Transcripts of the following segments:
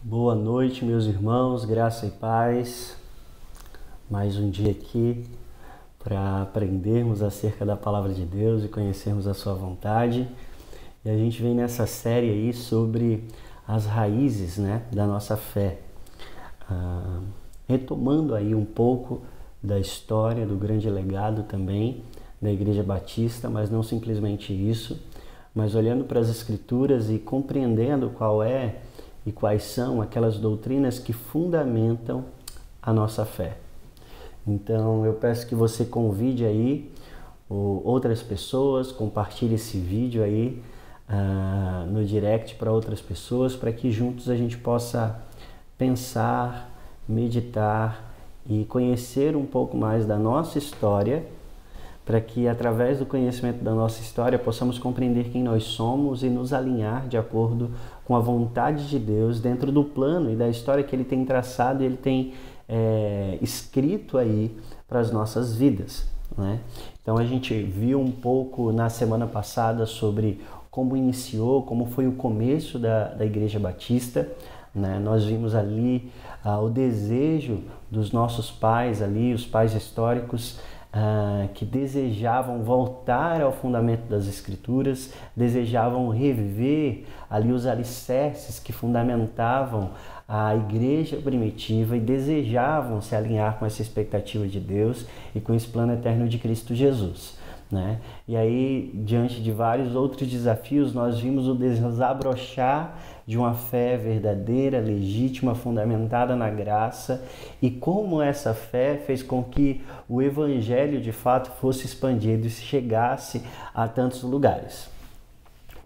Boa noite, meus irmãos, graça e paz. Mais um dia aqui para aprendermos acerca da Palavra de Deus e conhecermos a Sua vontade. E a gente vem nessa série aí sobre as raízes, da nossa fé. Retomando aí um pouco da história, do grande legado também da Igreja Batista, mas não simplesmente isso, mas olhando para as Escrituras e compreendendo qual é e quais são aquelas doutrinas que fundamentam a nossa fé. Então eu peço que você convide aí outras pessoas, compartilhe esse vídeo aí no direct para outras pessoas, para que juntos a gente possa pensar, meditar e conhecer um pouco mais da nossa história, para que através do conhecimento da nossa história possamos compreender quem nós somos e nos alinhar de acordo com a vontade de Deus dentro do plano e da história que Ele tem traçado e Ele tem escrito aí para as nossas vidas, né? Então a gente viu um pouco na semana passada sobre como iniciou, como foi o começo da Igreja Batista, né? Nós vimos ali o desejo dos nossos pais ali, os pais históricos, que desejavam voltar ao fundamento das Escrituras, desejavam reviver ali os alicerces que fundamentavam a igreja primitiva e desejavam se alinhar com essa expectativa de Deus e com esse plano eterno de Cristo Jesus, né? E aí, diante de vários outros desafios, nós vimos o desabrochar de uma fé verdadeira, legítima, fundamentada na graça, e como essa fé fez com que o Evangelho de fato fosse expandido e chegasse a tantos lugares.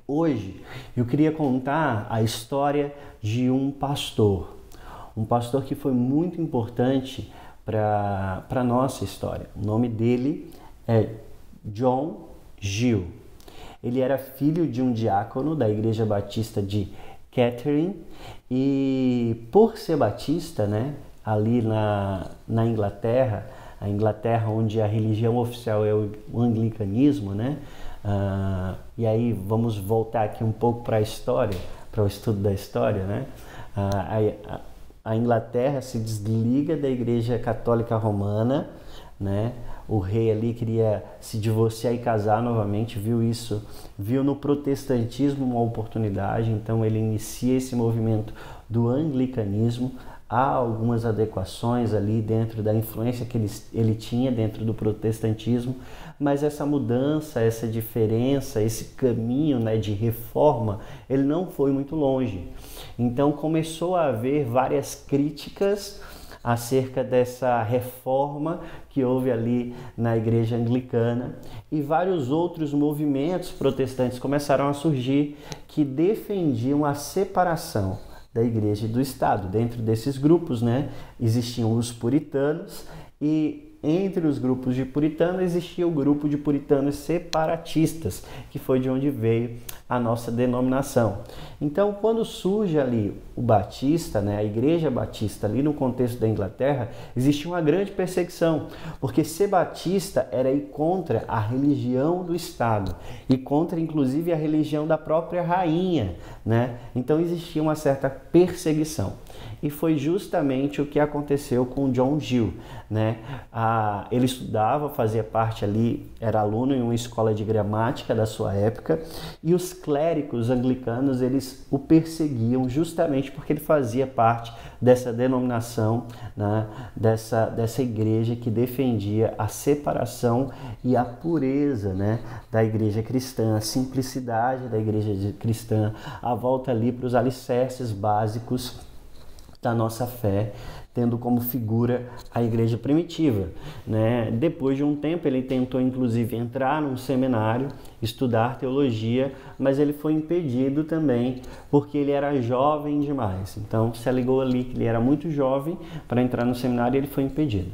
Hoje eu queria contar a história de um pastor que foi muito importante para a nossa história. O nome dele é John Gill. Ele era filho de um diácono da Igreja Batista de Kettering e, por ser batista, ali na Inglaterra, a Inglaterra onde a religião oficial é o anglicanismo, e aí vamos voltar aqui um pouco para a história, para o estudo da história, a Inglaterra se desliga da Igreja Católica Romana, O rei ali queria se divorciar e casar novamente, viu no protestantismo uma oportunidade, então ele inicia esse movimento do anglicanismo. Há algumas adequações ali dentro da influência que ele tinha dentro do protestantismo, mas essa mudança, essa diferença, esse caminho de reforma, ele não foi muito longe. Então começou a haver várias críticas acerca dessa reforma que houve ali na igreja anglicana, e vários outros movimentos protestantes começaram a surgir que defendiam a separação da igreja e do Estado. Dentro desses grupos, existiam os puritanos, e entre os grupos de puritanos existia o grupo de puritanos separatistas, que foi de onde veio a nossa denominação. Então, quando surge ali o Batista, a Igreja Batista ali no contexto da Inglaterra, existia uma grande perseguição, porque ser batista era ir contra a religião do Estado e contra, inclusive, a religião da própria rainha, Então, existia uma certa perseguição. E foi justamente o que aconteceu com John Gill, Ele estudava, fazia parte ali, era aluno em uma escola de gramática da sua época, e os clérigos anglicanos, eles o perseguiam justamente porque ele fazia parte dessa denominação, dessa igreja que defendia a separação e a pureza, da igreja cristã, a simplicidade da igreja cristã, a volta ali para os alicerces básicos da nossa fé, tendo como figura a igreja primitiva, Depois de um tempo ele tentou inclusive entrar num seminário, estudar teologia, mas ele foi impedido também porque ele era jovem demais. Então se alegou ali que ele era muito jovem para entrar no seminário, e ele foi impedido,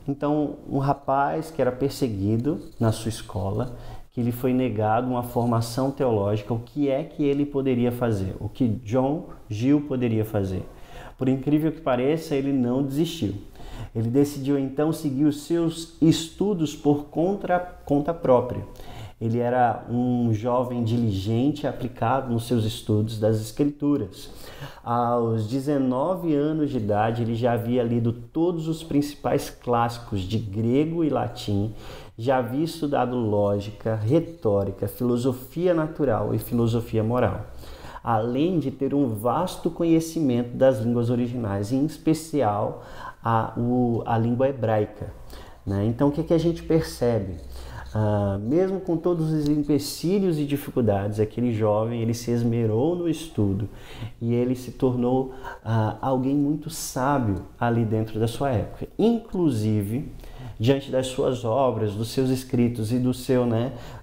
Então um rapaz que era perseguido na sua escola, que lhe foi negado uma formação teológica, o que é que ele poderia fazer? O que John Gill poderia fazer? Por incrível que pareça, ele não desistiu. Ele decidiu então seguir os seus estudos por conta própria. ele era um jovem diligente e aplicado nos seus estudos das Escrituras. Aos 19 anos de idade, ele já havia lido todos os principais clássicos de grego e latim, já havia estudado lógica, retórica, filosofia natural e filosofia moral, além de ter um vasto conhecimento das línguas originais, em especial a língua hebraica. Então, o que a gente percebe? Mesmo com todos os empecilhos e dificuldades, aquele jovem ele se esmerou no estudo e ele se tornou alguém muito sábio ali dentro da sua época. Inclusive, diante das suas obras, dos seus escritos e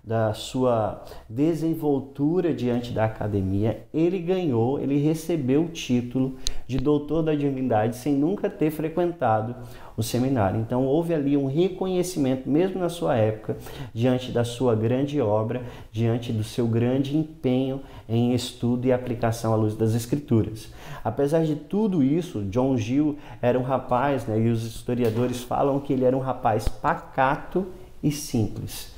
da sua desenvoltura diante da academia, ele recebeu o título de doutor da divindade sem nunca ter frequentado o seminário. Então houve ali um reconhecimento, mesmo na sua época, diante da sua grande obra, diante do seu grande empenho em estudo e aplicação à luz das Escrituras. Apesar de tudo isso, John Gill era um rapaz, e os historiadores falam que ele era um rapaz pacato e simples,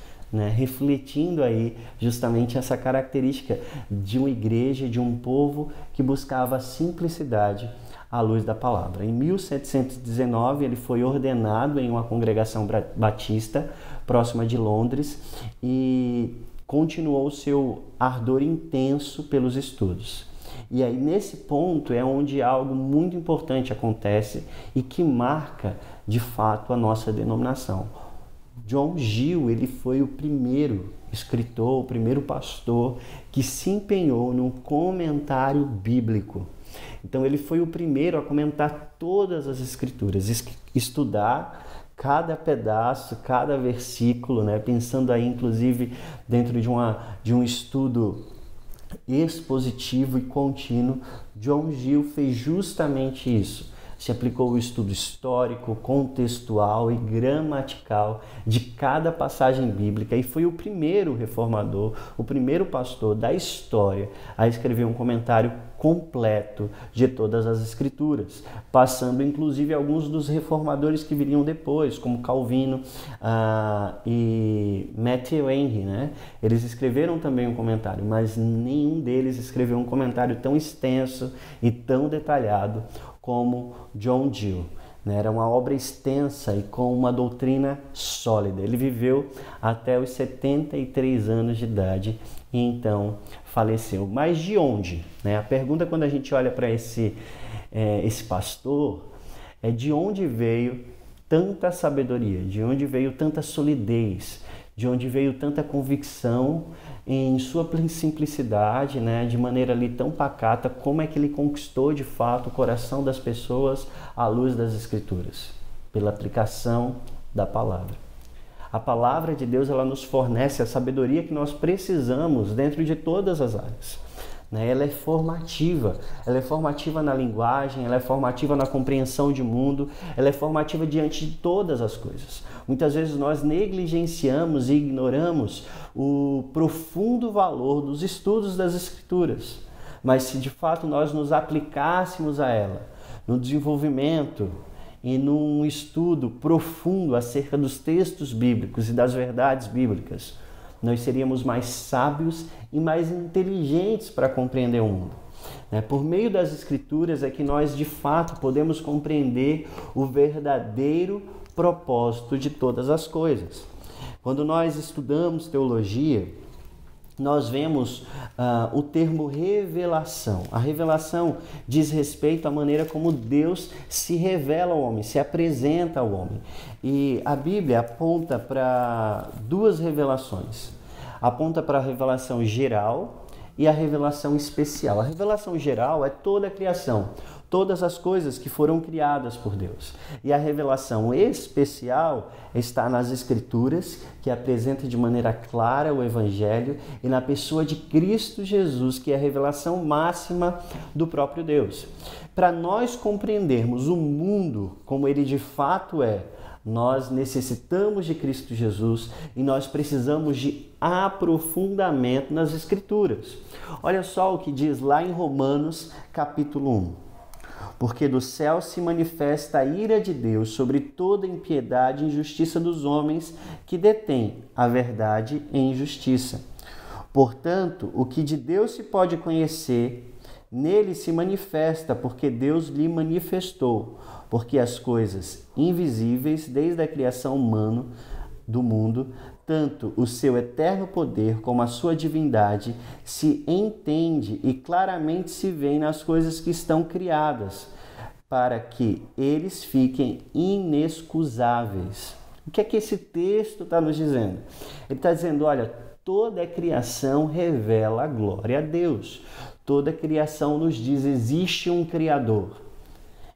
refletindo aí justamente essa característica de uma igreja, de um povo que buscava a simplicidade à luz da palavra. Em 1719, ele foi ordenado em uma congregação batista próxima de Londres e continuou seu ardor intenso pelos estudos. E aí, nesse ponto, é onde algo muito importante acontece e que marca, de fato, a nossa denominação. John Gill, ele foi o primeiro escritor, o primeiro pastor que se empenhou num comentário bíblico. Então, ele foi o primeiro a comentar todas as Escrituras, estudar cada pedaço, cada versículo, pensando aí, inclusive, dentro de um estudo expositivo e contínuo. John Gill fez justamente isso. Se aplicou o estudo histórico, contextual e gramatical de cada passagem bíblica e foi o primeiro reformador, o primeiro pastor da história a escrever um comentário completo de todas as Escrituras, passando inclusive alguns dos reformadores que viriam depois, como Calvino e Matthew Henry, Eles escreveram também um comentário, mas nenhum deles escreveu um comentário tão extenso e tão detalhado como John Gill. Era uma obra extensa e com uma doutrina sólida. Ele viveu até os 73 anos de idade e então faleceu. Mas de onde? A pergunta, quando a gente olha para esse pastor, é de onde veio tanta sabedoria, de onde veio tanta solidez, de onde veio tanta convicção em sua simplicidade, de maneira ali tão pacata. Como é que ele conquistou de fato o coração das pessoas à luz das Escrituras? Pela aplicação da palavra. A palavra de Deus, ela nos fornece a sabedoria que nós precisamos dentro de todas as áreas. Ela é formativa na linguagem, ela é formativa na compreensão de mundo, ela é formativa diante de todas as coisas. Muitas vezes nós negligenciamos e ignoramos o profundo valor dos estudos das Escrituras, mas se de fato nós nos aplicássemos a ela, no desenvolvimento e num estudo profundo acerca dos textos bíblicos e das verdades bíblicas, nós seríamos mais sábios e mais inteligentes para compreender o mundo. Por meio das Escrituras é que nós, de fato, podemos compreender o verdadeiro propósito de todas as coisas. Quando nós estudamos teologia, nós vemos o termo revelação. A revelação diz respeito à maneira como Deus se revela ao homem, se apresenta ao homem. E a Bíblia aponta para duas revelações. Aponta para a revelação geral e a revelação especial. A revelação geral é toda a criação, todas as coisas que foram criadas por Deus. E a revelação especial está nas Escrituras, que apresenta de maneira clara o Evangelho, e na pessoa de Cristo Jesus, que é a revelação máxima do próprio Deus. Para nós compreendermos o mundo como ele de fato é, nós necessitamos de Cristo Jesus e nós precisamos de aprofundamento nas Escrituras. Olha só o que diz lá em Romanos capítulo 1. porque do céu se manifesta a ira de Deus sobre toda impiedade e injustiça dos homens que detêm a verdade em injustiça. Portanto, o que de Deus se pode conhecer, nele se manifesta, porque Deus lhe manifestou, porque as coisas invisíveis, desde a criação humana do mundo, tanto o seu eterno poder como a sua divindade, se entende e claramente se vê nas coisas que estão criadas, para que eles fiquem inexcusáveis. O que é que esse texto está nos dizendo? Ele está dizendo, olha, toda a criação revela a glória a Deus. Toda a criação nos diz, existe um Criador.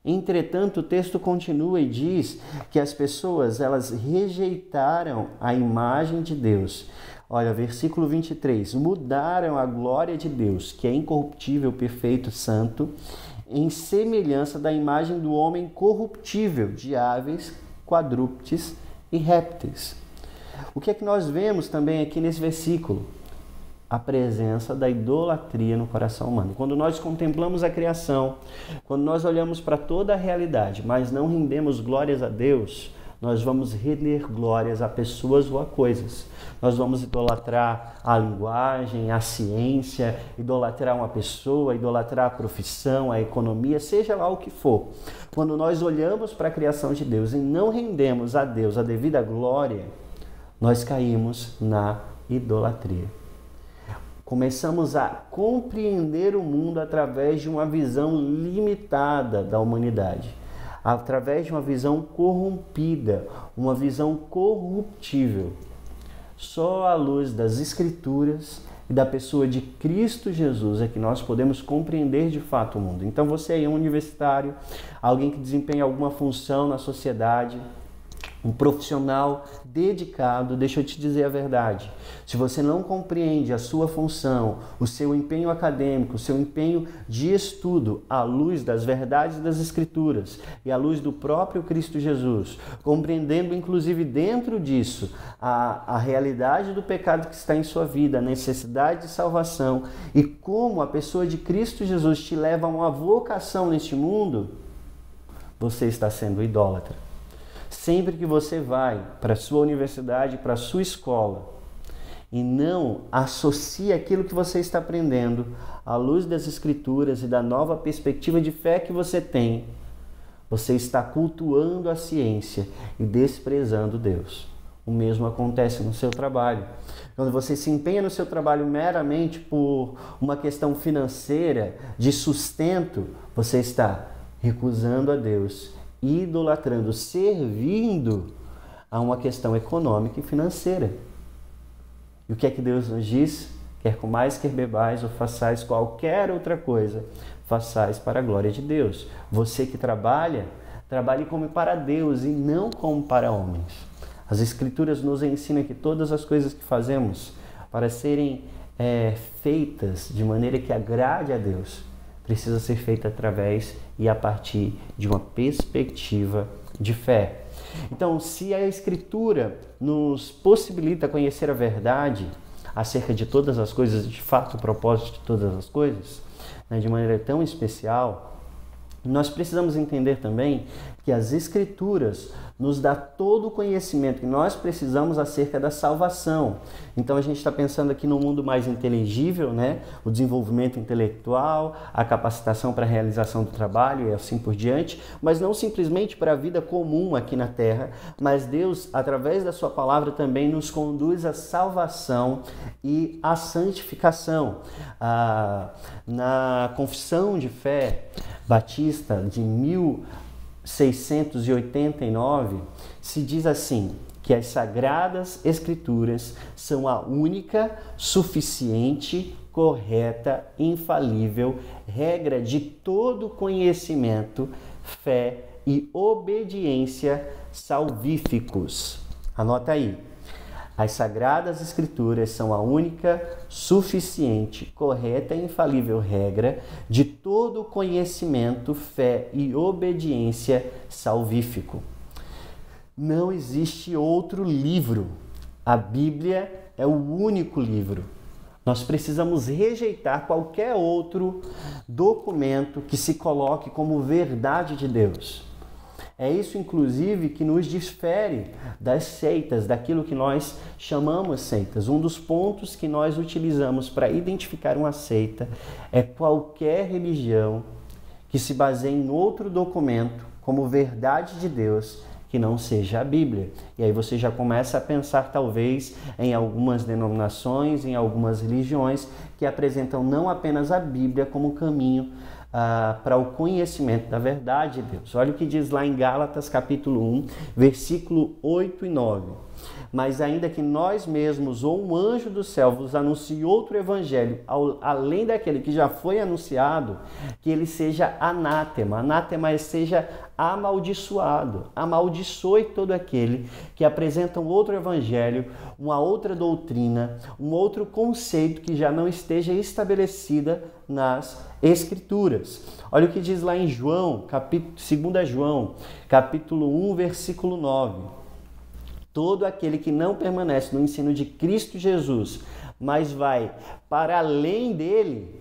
Entretanto, o texto continua e diz que as pessoas, elas rejeitaram a imagem de Deus. Olha, versículo 23, mudaram a glória de Deus, que é incorruptível, perfeito, santo, em semelhança da imagem do homem corruptível, de aves, quadrúpedes e répteis. O que é que nós vemos também aqui nesse versículo? A presença da idolatria no coração humano. Quando nós contemplamos a criação, quando nós olhamos para toda a realidade, mas não rendemos glórias a Deus, nós vamos render glórias a pessoas ou a coisas. Nós vamos idolatrar a linguagem, a ciência, idolatrar uma pessoa, idolatrar a profissão, a economia, seja lá o que for. Quando nós olhamos para a criação de Deus e não rendemos a Deus a devida glória, nós caímos na idolatria. Começamos a compreender o mundo através de uma visão limitada da humanidade, através de uma visão corrompida, uma visão corruptível. Só à luz das Escrituras e da pessoa de Cristo Jesus é que nós podemos compreender de fato o mundo. Então você aí é um universitário, alguém que desempenha alguma função na sociedade, um profissional dedicado, deixa eu te dizer a verdade. Se você não compreende a sua função, o seu empenho acadêmico, o seu empenho de estudo à luz das verdades das Escrituras e à luz do próprio Cristo Jesus, compreendendo inclusive dentro disso a realidade do pecado que está em sua vida, a necessidade de salvação e como a pessoa de Cristo Jesus te leva a uma vocação neste mundo, você está sendo idólatra. Sempre que você vai para a sua universidade, para a sua escola, e não associa aquilo que você está aprendendo à luz das Escrituras e da nova perspectiva de fé que você tem, você está cultuando a ciência e desprezando Deus. O mesmo acontece no seu trabalho. Quando você se empenha no seu trabalho meramente por uma questão financeira, de sustento, você está recusando a Deus, idolatrando, servindo a uma questão econômica e financeira. E o que é que Deus nos diz? Quer comais, quer bebais ou façais qualquer outra coisa, façais para a glória de Deus. Você que trabalha, trabalhe como para Deus e não como para homens. As Escrituras nos ensinam que todas as coisas que fazemos para serem feitas de maneira que agrade a Deus, precisa ser feita através e a partir de uma perspectiva de fé. Então, se a Escritura nos possibilita conhecer a verdade acerca de todas as coisas, de fato o propósito de todas as coisas, de maneira tão especial, nós precisamos entender também que as Escrituras nos dá todo o conhecimento que nós precisamos acerca da salvação. Então a gente está pensando aqui num mundo mais inteligível, né? O desenvolvimento intelectual, a capacitação para a realização do trabalho e assim por diante, mas não simplesmente para a vida comum aqui na Terra, mas Deus, através da sua palavra, também nos conduz à salvação e à santificação. Na Confissão de Fé Batista de 1689, se diz assim, que as Sagradas Escrituras são a única, suficiente, correta, infalível regra de todo conhecimento, fé e obediência salvíficos. Anota aí. As Sagradas Escrituras são a única, suficiente, correta e infalível regra de todo conhecimento, fé e obediência salvífico. Não existe outro livro. A Bíblia é o único livro. Nós precisamos rejeitar qualquer outro documento que se coloque como verdade de Deus. É isso, inclusive, que nos difere das seitas, daquilo que nós chamamos seitas. Um dos pontos que nós utilizamos para identificar uma seita é qualquer religião que se baseie em outro documento como verdade de Deus que não seja a Bíblia. E aí você já começa a pensar, talvez, em algumas denominações, em algumas religiões que apresentam não apenas a Bíblia como caminho para o conhecimento da verdade de Deus. Olha o que diz lá em Gálatas capítulo 1, versículo 8 e 9. Mas ainda que nós mesmos ou um anjo do céu vos anuncie outro evangelho, além daquele que já foi anunciado, que ele seja anátema. Anátema é seja amaldiçoado. Amaldiçoe todo aquele que apresenta um outro evangelho, uma outra doutrina, um outro conceito que já não esteja estabelecida nas Escrituras. Olha o que diz lá em João, 2 João, capítulo 1, versículo 9. Todo aquele que não permanece no ensino de Cristo Jesus, mas vai para além dele,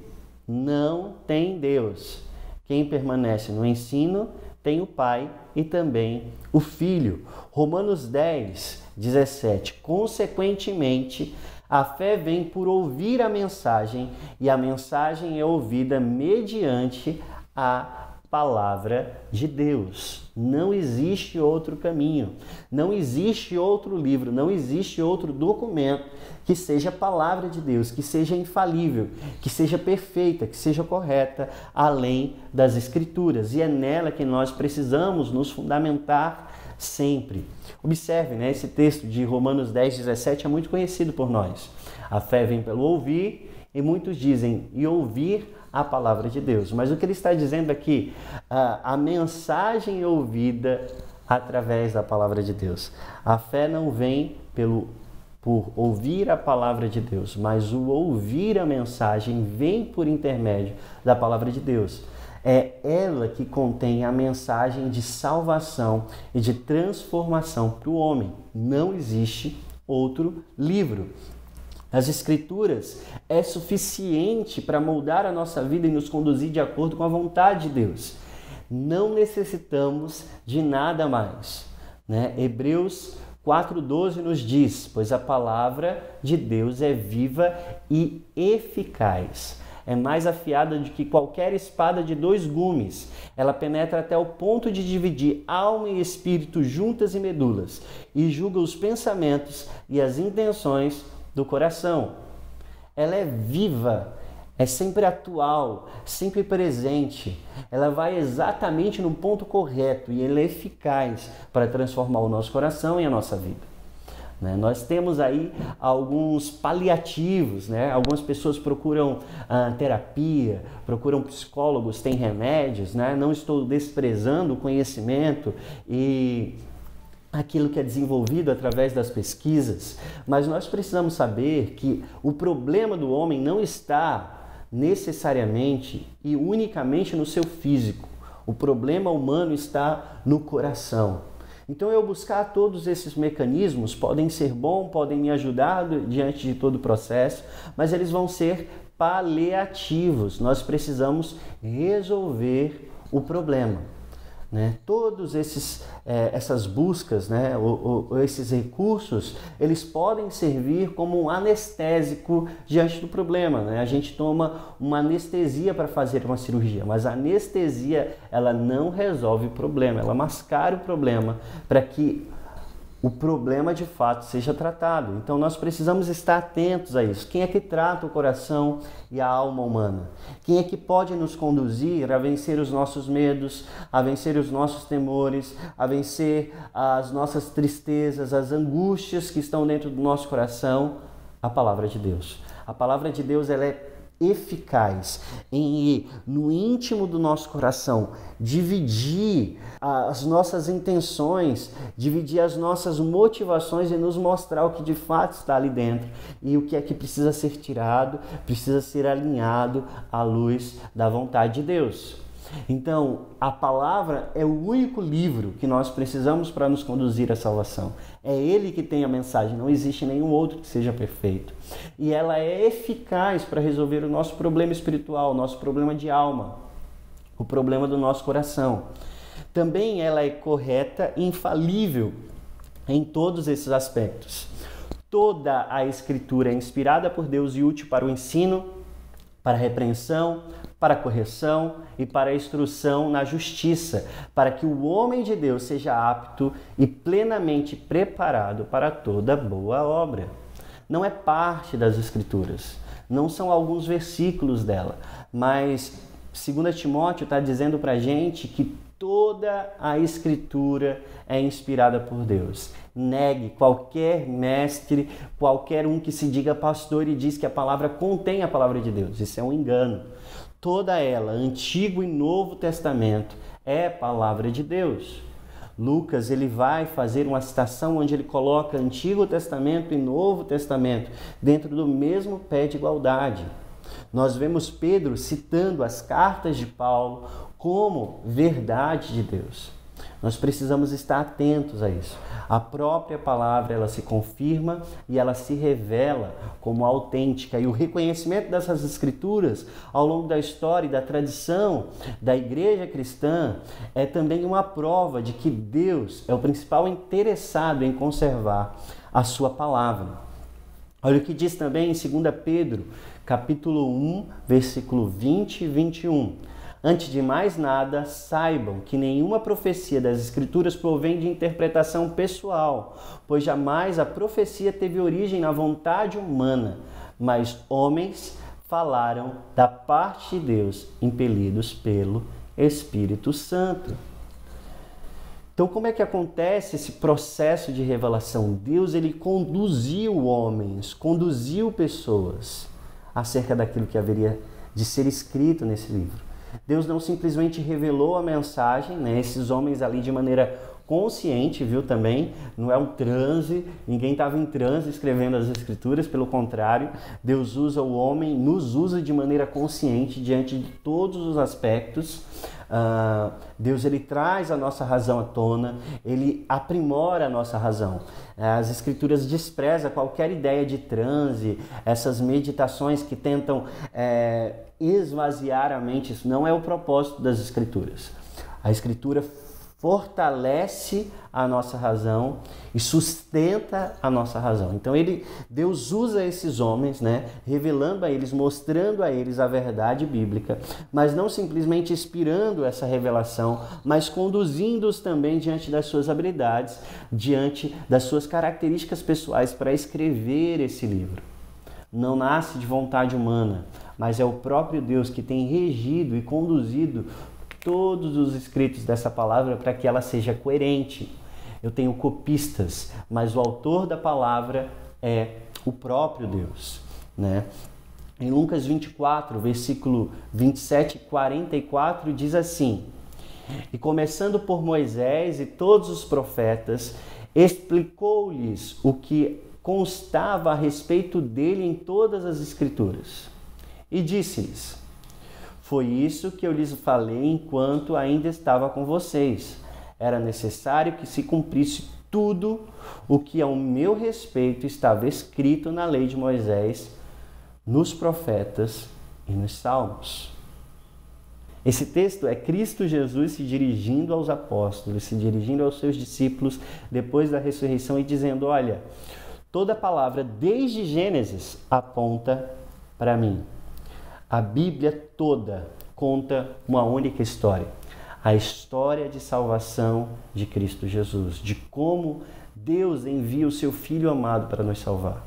não tem Deus. Quem permanece no ensino tem o Pai e também o Filho. Romanos 10, 17. Consequentemente, a fé vem por ouvir a mensagem, e a mensagem é ouvida mediante a palavra de Deus. Não existe outro caminho, não existe outro livro, não existe outro documento que seja a palavra de Deus, que seja infalível, que seja perfeita, que seja correta, além das Escrituras. E é nela que nós precisamos nos fundamentar sempre. Observe, né, esse texto de Romanos 10, 17 é muito conhecido por nós. A fé vem pelo ouvir, e muitos dizem, e ouvir a palavra de Deus. Mas o que ele está dizendo aqui, a mensagem ouvida através da palavra de Deus. A fé não vem por ouvir a palavra de Deus, mas o ouvir a mensagem vem por intermédio da palavra de Deus. É ela que contém a mensagem de salvação e de transformação para o homem. Não existe outro livro. As Escrituras é suficiente para moldar a nossa vida e nos conduzir de acordo com a vontade de Deus. Não necessitamos de nada mais, né? Hebreus 4,12 nos diz, pois a palavra de Deus é viva e eficaz. É mais afiada do que qualquer espada de 2 gumes. Ela penetra até o ponto de dividir alma e espírito juntas e medulas, e julga os pensamentos e as intenções do coração. Ela é viva, é sempre atual, sempre presente. Ela vai exatamente no ponto correto e ela é eficaz para transformar o nosso coração e a nossa vida. Nós temos aí alguns paliativos, né? Algumas pessoas procuram terapia, procuram psicólogos, têm remédios, né? Não estou desprezando o conhecimento e aquilo que é desenvolvido através das pesquisas, mas nós precisamos saber que o problema do homem não está necessariamente e unicamente no seu físico. O problema humano está no coração. Então eu buscar todos esses mecanismos podem ser bons, podem me ajudar diante de todo o processo, mas eles vão ser paliativos. Nós precisamos resolver o problema. Né? Todos essas buscas, né? Esses recursos, eles podem servir como um anestésico diante do problema. Né? A gente toma uma anestesia para fazer uma cirurgia, mas a anestesia ela não resolve o problema, ela mascara o problema para que o problema de fato seja tratado. Então nós precisamos estar atentos a isso. Quem é que trata o coração e a alma humana? Quem é que pode nos conduzir a vencer os nossos medos, a vencer os nossos temores, a vencer as nossas tristezas, as angústias que estão dentro do nosso coração? A palavra de Deus. A palavra de Deus ela é eficaz em ir no íntimo do nosso coração, dividir as nossas intenções, dividir as nossas motivações e nos mostrar o que de fato está ali dentro e o que é que precisa ser tirado, precisa ser alinhado à luz da vontade de Deus. Então, a palavra é o único livro que nós precisamos para nos conduzir à salvação. É ele que tem a mensagem, não existe nenhum outro que seja perfeito. E ela é eficaz para resolver o nosso problema espiritual, o nosso problema de alma, o problema do nosso coração. Também ela é correta e infalível em todos esses aspectos. Toda a Escritura é inspirada por Deus e útil para o ensino, para a repreensão, para a correção e para a instrução na justiça, para que o homem de Deus seja apto e plenamente preparado para toda boa obra. Não é parte das Escrituras, não são alguns versículos dela, mas 2 Timóteo está dizendo para a gente que toda a Escritura é inspirada por Deus. Negue qualquer mestre, qualquer um que se diga pastor e diz que a palavra contém a palavra de Deus. Isso é um engano. Toda ela, Antigo e Novo Testamento, é palavra de Deus. Lucas ele vai fazer uma citação onde ele coloca Antigo Testamento e Novo Testamento dentro do mesmo pé de igualdade. Nós vemos Pedro citando as cartas de Paulo como verdade de Deus. Nós precisamos estar atentos a isso. A própria palavra ela se confirma e ela se revela como autêntica. E o reconhecimento dessas escrituras ao longo da história e da tradição da igreja cristã é também uma prova de que Deus é o principal interessado em conservar a sua palavra. Olha o que diz também em 2 Pedro, capítulo 1, versículo 20 e 21. Antes de mais nada, saibam que nenhuma profecia das Escrituras provém de interpretação pessoal, pois jamais a profecia teve origem na vontade humana, mas homens falaram da parte de Deus, impelidos pelo Espírito Santo. Então, como é que acontece esse processo de revelação? Deus ele conduziu homens, conduziu pessoas acerca daquilo que haveria de ser escrito nesse livro. Deus não simplesmente revelou a mensagem, né? Esses homens ali de maneira consciente, viu também? Não é um transe, ninguém estava em transe escrevendo as Escrituras, pelo contrário, Deus usa o homem, nos usa de maneira consciente diante de todos os aspectos. Deus ele traz a nossa razão à tona, ele aprimora a nossa razão. As Escrituras desprezam qualquer ideia de transe, essas meditações que tentam esvaziar a mente. Isso não é o propósito das Escrituras. A Escritura fortalece a nossa razão e sustenta a nossa razão. Então Deus usa esses homens, né, revelando a eles, mostrando a eles a verdade bíblica, mas não simplesmente inspirando essa revelação, mas conduzindo-os também diante das suas habilidades, diante das suas características pessoais para escrever esse livro. Não nasce de vontade humana, mas é o próprio Deus que tem regido e conduzido todos os escritos dessa palavra para que ela seja coerente. Eu tenho copistas, mas o autor da palavra é o próprio Deus, né? Em Lucas 24, versículo 27 e 44, diz assim: E começando por Moisés e todos os profetas, explicou-lhes o que constava a respeito dele em todas as Escrituras. E disse-lhes: Foi isso que eu lhes falei enquanto ainda estava com vocês. Era necessário que se cumprisse tudo o que ao meu respeito estava escrito na lei de Moisés, nos profetas e nos salmos. Esse texto é Cristo Jesus se dirigindo aos apóstolos, se dirigindo aos seus discípulos depois da ressurreição e dizendo: olha, toda palavra desde Gênesis aponta para mim. A Bíblia toda conta uma única história, a história de salvação de Cristo Jesus, de como Deus envia o seu Filho amado para nos salvar.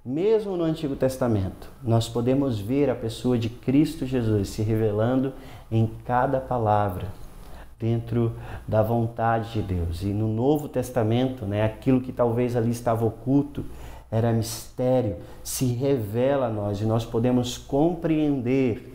Mesmo no Antigo Testamento, nós podemos ver a pessoa de Cristo Jesus se revelando em cada palavra, dentro da vontade de Deus. E no Novo Testamento, né, aquilo que talvez ali estava oculto, era mistério, se revela a nós e nós podemos compreender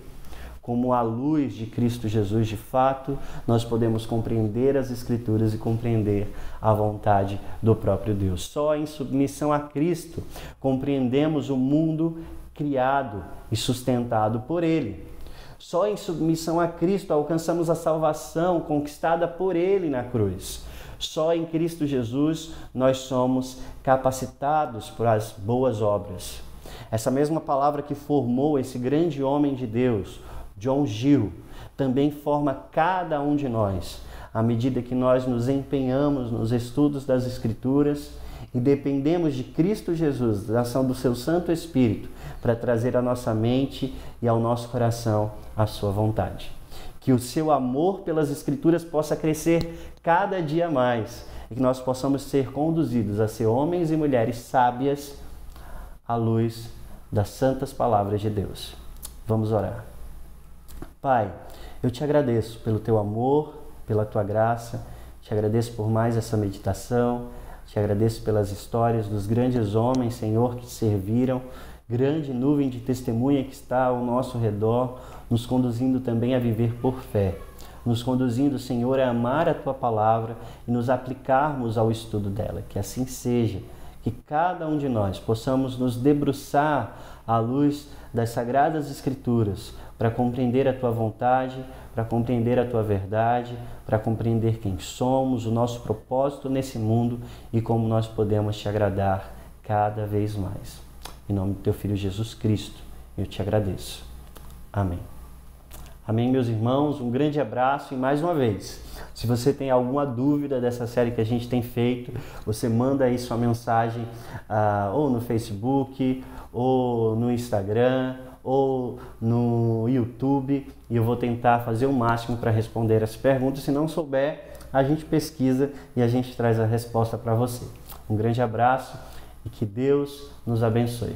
como a luz de Cristo Jesus de fato, nós podemos compreender as Escrituras e compreender a vontade do próprio Deus. Só em submissão a Cristo compreendemos o mundo criado e sustentado por Ele. Só em submissão a Cristo alcançamos a salvação conquistada por Ele na cruz. Só em Cristo Jesus nós somos capacitados para as boas obras. Essa mesma palavra que formou esse grande homem de Deus, John Gill, também forma cada um de nós, à medida que nós nos empenhamos nos estudos das Escrituras e dependemos de Cristo Jesus, da ação do seu Santo Espírito, para trazer à nossa mente e ao nosso coração a sua vontade. Que o seu amor pelas Escrituras possa crescer cada dia mais e que nós possamos ser conduzidos a ser homens e mulheres sábias à luz das santas palavras de Deus. Vamos orar. Pai, eu te agradeço pelo teu amor, pela tua graça, te agradeço por mais essa meditação, te agradeço pelas histórias dos grandes homens, Senhor, que te serviram, grande nuvem de testemunha que está ao nosso redor, nos conduzindo também a viver por fé, nos conduzindo, Senhor, a amar a tua palavra e nos aplicarmos ao estudo dela. Que assim seja, que cada um de nós possamos nos debruçar à luz das Sagradas Escrituras para compreender a tua vontade, para compreender a tua verdade, para compreender quem somos, o nosso propósito nesse mundo e como nós podemos te agradar cada vez mais. Em nome do teu Filho Jesus Cristo, eu te agradeço. Amém. Amém, meus irmãos. Um grande abraço e mais uma vez, se você tem alguma dúvida dessa série que a gente tem feito, você manda aí sua mensagem ou no Facebook, ou no Instagram, ou no YouTube, e eu vou tentar fazer o máximo para responder as perguntas. Se não souber, a gente pesquisa e a gente traz a resposta para você. Um grande abraço e que Deus nos abençoe.